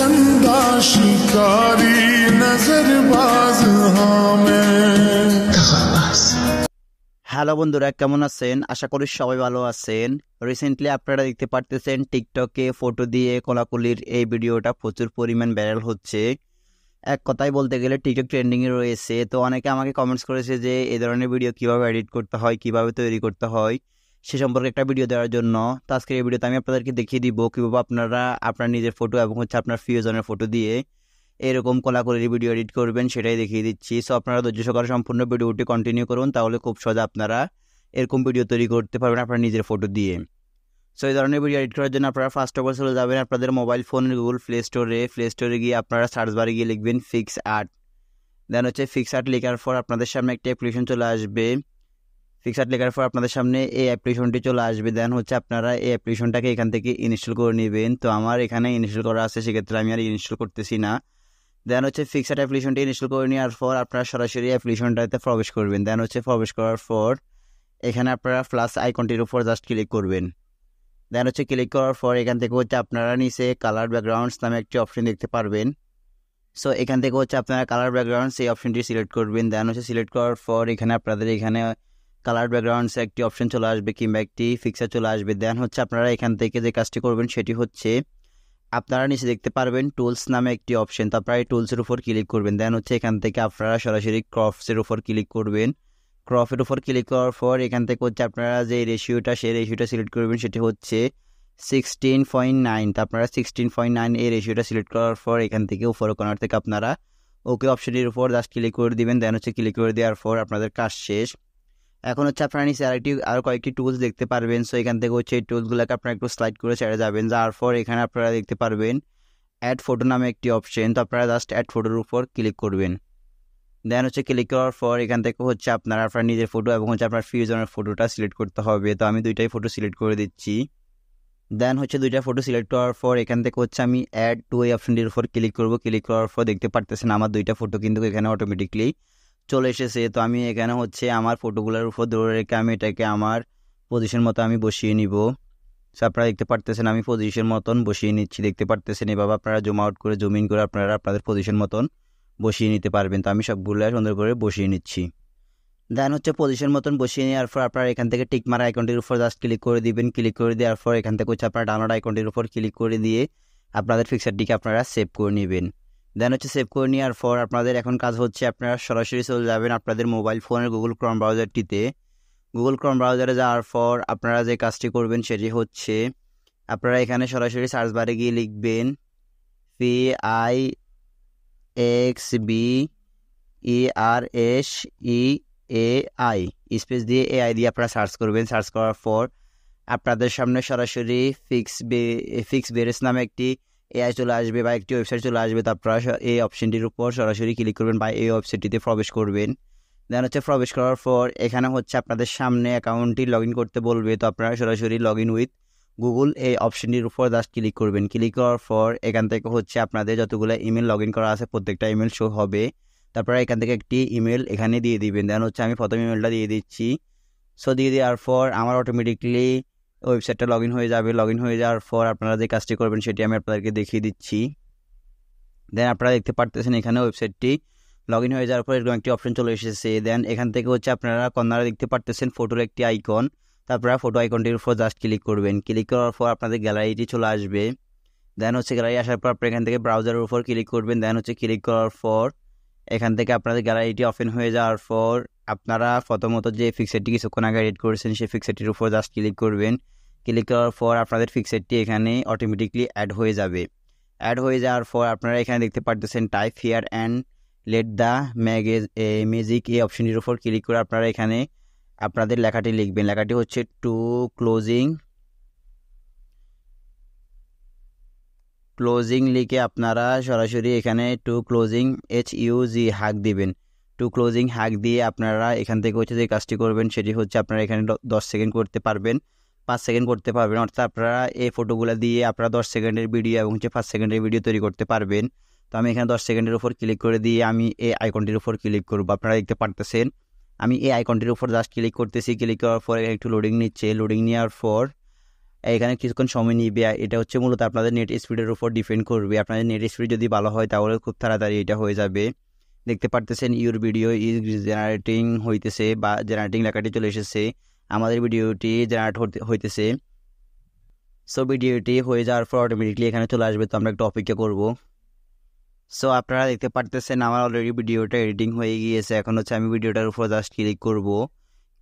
पसंदा शिकारी नजरबाज हाँ मैं। হ্যালো বন্ধুরা, কেমন আছেন? আশা করি সবাই ভালো আছেন। রিসেন্টলি আপনারা দেখতে পারতেছেন টিকটকে ফটো দিয়ে কোলাকুলির এই ভিডিওটা প্রচুর পরিমাণ ভাইরাল হচ্ছে। এক কথায় বলতে গেলে টিকটক ট্রেন্ডিংয়ে রয়েছে। তো অনেকে আমাকে কমেন্টস করেছে যে এই ধরনের ভিডিও কীভাবে এডিট করতে হয়, কীভাবে তৈরি করতে হয় সে সম্পর্কে একটা ভিডিও দেওয়ার জন্য। তো আজকের এই ভিডিওতে আমি আপনাদেরকে দেখিয়ে দিব কীভাবে আপনারা আপনার নিজের ফটো এবং আপনার প্রিয়জনের ফটো দিয়ে এরকম কোলাকুলির ভিডিও এডিট করবেন, সেটাই দেখিয়ে দিচ্ছি। সো আপনারা ধৈর্য সহকারে সম্পূর্ণ ভিডিওটি কন্টিনিউ করুন, তাহলে খুব সহজে আপনারা এরকম ভিডিও তৈরি করতে পারবেন আপনার নিজের ফটো দিয়ে। সো এই ধরনের ভিডিও এডিট করার জন্য আপনারা ফার্স্ট অফ অল চলে যাবেন আপনাদের মোবাইল ফোনের গুগল প্লে স্টোরে গিয়ে আপনারা সার্চ বারে গিয়ে লিখবেন ফিক্স আর্ট। দেন ফিক্স আর্ট লেখার পর আপনাদের সামনে একটা অ্যাপ্লিকেশন চলে আসবে। ফিক্স আর্ট লেখার পর আপনাদের সামনে এই অ্যাপ্লিকেশনটি চলে আসবে। দেন আপনারা এই অ্যাপ্লিকেশনটাকে এখান থেকে ইনস্টল করে নেবেন। তো আমার এখানে ইনস্টল করা আছে, সেক্ষেত্রে আমি আর ইনস্টল করতেছি না। দেন ফিক্স আর্ট অ্যাপ্লিকেশনটি ইনস্টল করে নেওয়ার পর আপনারা সরাসরি অ্যাপ্লিকেশনটাতে প্রবেশ করবেন। দেন প্রবেশ করার পর এখানে আপনারা প্লাস আইকনটির উপর জাস্ট ক্লিক করবেন। দেন ক্লিক করার পর এখান থেকে আপনারা নিচে কালার ব্যাকগ্রাউন্ডস নামে একটি অপশন দেখতে পারবেন। সো এখান থেকে আপনারা কালার ব্যাকগ্রাউন্ডস এই অপশনটি সিলেক্ট করবেন। দেন সিলেক্ট করার পর এখানে আপনাদের এখানে কালার ব্যাকগ্রাউন্ডস একটি অপশন চলে আসবে কিংবা একটি ফিক্সার চলে আসবে। দেন আপনারা এখান থেকে যে কাজটি করবেন সেটি হচ্ছে আপনারা নিচে দেখতে পারবেন টুলস নামে একটি অপশন। তো আপনারা এই টুলসের উপর ক্লিক করবেন। দেন এখান থেকে আপনারা সরাসরি ক্রপসের উপর ক্লিক করবেন। ক্রপের উপর ক্লিক করার পর এখান থেকে আপনারা যে রেশিওটা সেই রেশিওটা সিলেক্ট করবেন, সেটি হচ্ছে 16.9। তো আপনারা 16.9 এই রেশিওটা সিলেক্ট করার পর এখান থেকে উপরে কর্নার থেকে আপনারা ওকে অপশনের উপর জাস্ট ক্লিক করে দিবেন। দেন ক্লিক করে দেওয়ার পর আপনাদের কাজ শেষ। এখন আপনারা নিচে আরও কয়েকটি টুলস দেখতে পারবেন। সো এখান থেকে এই টুলসগুলোকে আপনারা একটু স্লাইড করে ছেড়ে যাবেন। যাওয়ার পর এখানে আপনারা দেখতে পারবেন অ্যাড ফটো নামে একটি অপশন। তো আপনারা জাস্ট অ্যাড ফটোর উপর ক্লিক করবেন। দেন ক্লিক করার পর এখান থেকে আপনার নিজের ফটো এবং আপনার প্রিয়জনের ফটোটা সিলেক্ট করতে হবে। তো আমি দুইটাই ফটো সিলেক্ট করে দিচ্ছি। দেন দুইটা ফটো সিলেক্ট করার পর এখান থেকে আমি অ্যাড টু এই অপশনটির উপর ক্লিক করব। ক্লিক করার পর দেখতে পারতেছেন আমার দুইটা ফটো কিন্তু এখানে অটোমেটিকলি চলে এসেছে। তো আমি এখানে আমার ফটোগুলোর উপর ধরে রেখে আমি এটাকে আমার পজিশন মতো আমি বসিয়ে নিব। সো আপনারা দেখতে পারতেছেন আমি পজিশন মতন বসিয়ে নিচ্ছি। দেখতে পারতেছেন এভাবে আপনারা জুম আউট করে জুম ইন করে আপনারা আপনাদের পজিশন মতন বসিয়ে নিতে পারবেন। তো আমি সবগুলো সুন্দর করে বসিয়ে নিচ্ছি। দেন পজিশন মতন বসিয়ে নেওয়ার পর আপনারা এখান থেকে টিক মারা আইকনটির উপর জাস্ট ক্লিক করে দিবেন। ক্লিক করে দেওয়ার পর এখান থেকে আপনারা ডাউনলোড আইকনটির উপর ক্লিক করে দিয়ে আপনাদের পিকচারটিকে আপনারা সেভ করে নেবেন। দেন সেভ করে নেওয়ার পর আপনাদের এখন কাজ আপনারা সরাসরি চলে যাবেন আপনাদের মোবাইল ফোনের গুগল ক্রোম ব্রাউজারটিতে। গুগল ক্রোম ব্রাউজারে যাওয়ার পর আপনারা যে কাজটি করবেন সেটি আপনারা এখানে সরাসরি সার্চ বারে গিয়ে লিখবেন PIXBERSEAI স্পেস দিয়ে AI দিয়ে আপনারা সার্চ করবেন। সার্চ করার পর আপনাদের সামনে সরাসরি ফিক্স বেরেস নামে একটি AI চলে আসবে বা একটি ওয়েবসাইট চলে আসবে। তো আপনারা এই অপশনটির উপর সরাসরি ক্লিক করবেন বা এই ওয়েবসাইটটিতে প্রবেশ করবেন। দেন প্রবেশ করার পর এখানে আপনাদের সামনে অ্যাকাউন্টটি লগ ইন করতে বলবে। তো আপনারা সরাসরি লগ ইন উইথ গুগল এই অপশনটির উপর জাস্ট ক্লিক করবেন। ক্লিক করার পর এখান থেকে আপনাদের যতগুলো ইমেল লগ ইন করা আছে প্রত্যেকটা ইমেল শো হবে। তারপরে এখান থেকে একটি ইমেল এখানে দিয়ে দিবেন। দেন আমি প্রথম ইমেলটা দিয়ে দিচ্ছি। সো দিয়ে দেওয়ার পর আমার অটোমেটিকলি ওয়েবসাইটটা লগ ইন হয়ে যাবে। লগ ইন হয়ে যাওয়ার পর আপনারা যে কাজটি করবেন সেটি আমি আপনাদেরকে দেখিয়ে দিচ্ছি। দেন আপনারা দেখতে পারতেছেন এখানে ওয়েবসাইটটি লগ ইন হয়ে যাওয়ার পর এরকম একটি অপশন চলে এসেছে। দেন এখান থেকে আপনারা কর্নারে দেখতে পারতেছেন ফটোর একটি আইকন। তারপরে ফটো আইকনটির উপর জাস্ট ক্লিক করবেন। ক্লিক করার পর আপনাদের গ্যালারিটি চলে আসবে। দেন গ্যালারি আসার পর আপনারা এখান থেকে ব্রাউজারের উপর ক্লিক করবেন। দেন ক্লিক করার পর এখান থেকে আপনাদের গ্যালারিটি ওপেন হয়ে যাওয়ার পর আপনারা প্রথমত যে পিকচারটি কিছুক্ষণ আগে এডিট করেছেন সেই পিকচারটির উপর জাস্ট ক্লিক করবেন। ক্লিক করার পর আপনাদের পিকচারটি এখানে অটোমেটিকলি অ্যাড হয়ে যাবে। অ্যাড হয়ে যাওয়ার পর আপনারা এখানে দেখতে পারতেছেন type here and let the magic এই অপশনটির উপর ক্লিক করে আপনারা এখানে আপনাদের লেখাটি লিখবেন। লেখাটি টু ক্লোজিং লিখে আপনারা সরাসরি এখানে টু ক্লোজিং HUG হাক দিবেন। টু ক্লোজিং হাক দিয়ে আপনারা এখান থেকে যে কাজটি করবেন সেটি আপনারা এখানে 10 সেকেন্ড করতে পারবেন, 5 সেকেন্ড করতে পারবেন। অর্থাৎ আপনারা এই ফটোগুলো দিয়ে আপনারা 10 সেকেন্ডের ভিডিও এবং 5 সেকেন্ডের ভিডিও তৈরি করতে পারবেন। তো আমি এখানে 10 সেকেন্ডের উপর ক্লিক করে দিয়ে আমি এই আইকনটির উপর ক্লিক করব। আপনারা দেখতে পারতেছেন আমি এই আইকনটির উপর জাস্ট ক্লিক করতেছি। ক্লিক করার পর একটু লোডিং নিচ্ছে। লোডিং নেওয়ার পর এখানে কিছুক্ষণ সময় নিবে। এটা হচ্ছে মূলত আপনাদের নেট স্পিডের উপর ডিপেন্ড করবে। আপনাদের নেট স্পিড যদি ভালো হয় তাহলে খুব তাড়াতাড়ি এটা হয়ে যাবে। দেখতে পারতেছেন ইউর ভিডিও ইজ জেনারেটিং হইতেছে বা জেনারেটিং লেখাটি চলে এসেছে, আমাদের ভিডিওটি জেনারেট হইতেছে। সো ভিডিওটি হয়ে যাওয়ার পর অটোমেটিকলি এখানে চলে আসবে, তো আমরা একটু অপেক্ষা করব। সো আপনারা দেখতে পারতেছেন আমার অলরেডি ভিডিওটা এডিটিং হয়ে গিয়েছে। এখন হচ্ছে আমি ভিডিওটার উপর জাস্ট ক্লিক করব।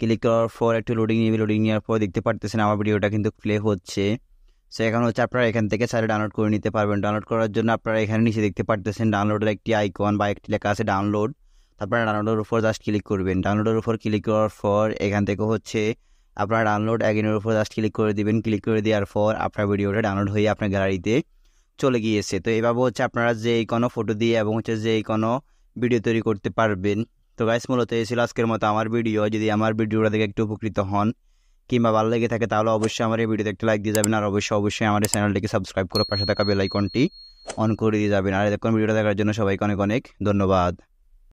ক্লিক করার পর একটু লোডিং নেবে, লোডিং নেওয়ার পর দেখতে পারতেছেন আমার ভিডিওটা কিন্তু প্লে হচ্ছে। সো এখন হচ্ছে আপনারা এখান থেকে চাইলে ডাউনলোড করে নিতে পারবেন। ডাউনলোড করার জন্য আপনারা এখানে নিচে দেখতে পারতেছেন ডাউনলোডের একটি আইকন বা একটি লেখা আছে ডাউনলোড। তারপরে ডাউনলোডের উপর জাস্ট ক্লিক করবেন। ডাউনলোডের উপর ক্লিক করার পর এখান থেকে হচ্ছে আপনারা ডাউনলোড অ্যাগেনের উপর জাস্ট ক্লিক করে দিবেন। ক্লিক করে দেওয়ার পর আপনার ভিডিওটা ডাউনলোড হয়ে আপনার গ্যালারিতে চলে গিয়েছে। তো এইভাবে হচ্ছে আপনারা যে কোনো ফটো দিয়ে এবং হচ্ছে যে কোনো ভিডিও তৈরি করতে পারবেন। তো গাইস মূলত এই ছিল আজকের মতো আমার ভিডিও। যদি আমার ভিডিওটা দেখে একটু উপকৃত হন কিংবা ভালো লেগে থাকে তাহলে অবশ্যই আমার এই ভিডিওতে একটা লাইক দিয়ে যাবেন, আর অবশ্যই আমাদের চ্যানেলটিকে সাবস্ক্রাইব করে পাশে থাকা বেল আইকনটি অন করে দিয়ে যাবেন। আর এরকম ভিডিওটা দেখার জন্য সবাইকে অনেক অনেক ধন্যবাদ।